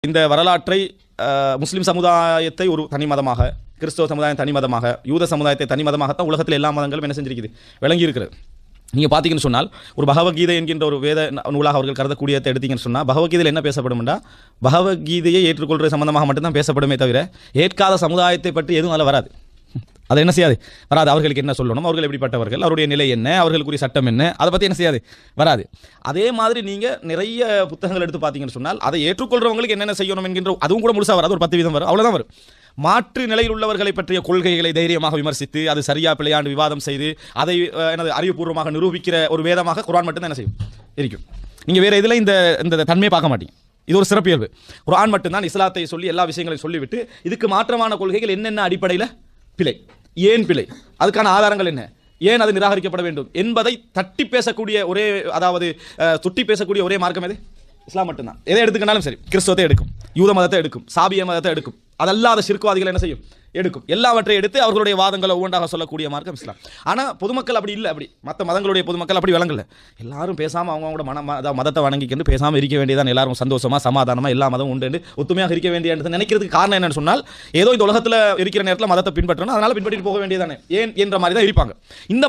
இந்த வரலாற்றை முஸ்லிம் சமுதாயத்தை ஒரு தனி மதமாக, கிறிஸ்தவ சமுதாயம் தனி மதமாக, யூத சமுதாயத்தை தனி மதமாகத்தான் உலகத்தில் எல்லா மதங்களும் என்ன செஞ்சிருக்குது, விளங்கி இருக்கிறது. நீங்கள் பார்த்தீங்கன்னு சொன்னால் ஒரு பகவத்கீதை என்கின்ற ஒரு வேத நூலாக அவர்கள் கருதக்கூடியதை எடுத்தீங்கன்னு சொன்னால் பகவத்கீதையில் என்ன பேசப்படும்னா பகவத்கீதையை ஏற்றுக்கொள்கிற சம்பந்தமாக மட்டும்தான் பேசப்படுமே தவிர ஏற்காத சமுதாயத்தை பற்றி எதுவும் அதில் வராது. அதை என்ன செய்யாது, வராது. அவர்களுக்கு என்ன சொல்லணும், அவர்கள் எப்படிப்பட்டவர்கள், அவருடைய நிலை என்ன, அவர்களுக்குரிய சட்டம் என்ன, அதை பற்றி என்ன செய்யாது, வராது. அதே மாதிரி நீங்கள் நிறைய புத்தகங்கள் எடுத்து பார்த்தீங்கன்னு சொன்னால் அதை ஏற்றுக்கொள்கிறவங்களுக்கு என்னென்ன செய்யணும் என்கின்ற அதுவும் கூட முழுசாக வராது, ஒரு 10 வீதம் வரும், அவ்வளோதான் வரும். மாற்று நிலையில் உள்ளவர்களை பற்றிய கொள்கைகளை தைரியமாக விமர்சித்து அது சரியா பிழையாண்டு விவாதம் செய்து அதை எனது அறிவுபூர்வமாக நிரூபிக்கிற ஒரு வேதமாக குர்ஆன் மட்டும்தான் என்ன செய்யும் இருக்கும். நீங்கள் வேறு இதில் இந்த தன்மையை பார்க்க மாட்டீங்க. இது ஒரு சிறப்பியல்பு. குர்ஆன் மட்டும்தான் இஸ்லாத்தை சொல்லி எல்லா விஷயங்களையும் சொல்லிவிட்டு இதுக்கு மாற்றமான கொள்கைகள் என்னென்ன அடிப்படையில் பிழை, ஏன் பிழை, அதுக்கான ஆதாரங்கள் என்ன, ஏன் அது நிராகரிக்கப்பட வேண்டும் என்பதை தட்டி பேசக்கூடிய ஒரே, அதாவது துட்டி பேசக்கூடிய ஒரே மார்க்கம் எது? இஸ்லாம் மட்டும்தான். எதை எடுத்துக்கினாலும் சரி, கிறிஸ்தவத்தை எடுக்கும், யூத மதத்தை எடுக்கும், சாபிய மதத்தை எடுக்கும், அதல்லாத ஷிர்க்வாதிகள் என்ன செய்யும், எடுக்கும். எல்லாவற்றையும் எடுத்து அவர்களுடைய வாதங்களை ஒவ்வொன்றாக சொல்லக்கூடிய மார்க்கம் இஸ்லாம். ஆனால் பொதுமக்கள் அப்படி இல்லை. அப்படி மற்ற மதங்களுடைய பொதுமக்கள் அப்படி விளங்கல. எல்லாரும் பேசாமல் அவங்களோட மதத்தை வணங்கிக்கிட்டு பேசாமல் இருக்க வேண்டியதான். எல்லாரும் சந்தோஷமாக சமாதானமாக எல்லா மதம் உண்டு ஒத்துமையாக இருக்க வேண்டியது நினைக்கிறதுக்கு காரணம் என்னன்னு சொன்னால் ஏதோ இந்த உலகத்தில் இருக்கிற நேரத்தில் மதத்தை பின்பற்றணும், அதனால் பின்பற்றிட்டு போக வேண்டியதானே ஏன் என்ற மாதிரி தான் இருப்பாங்க. இந்த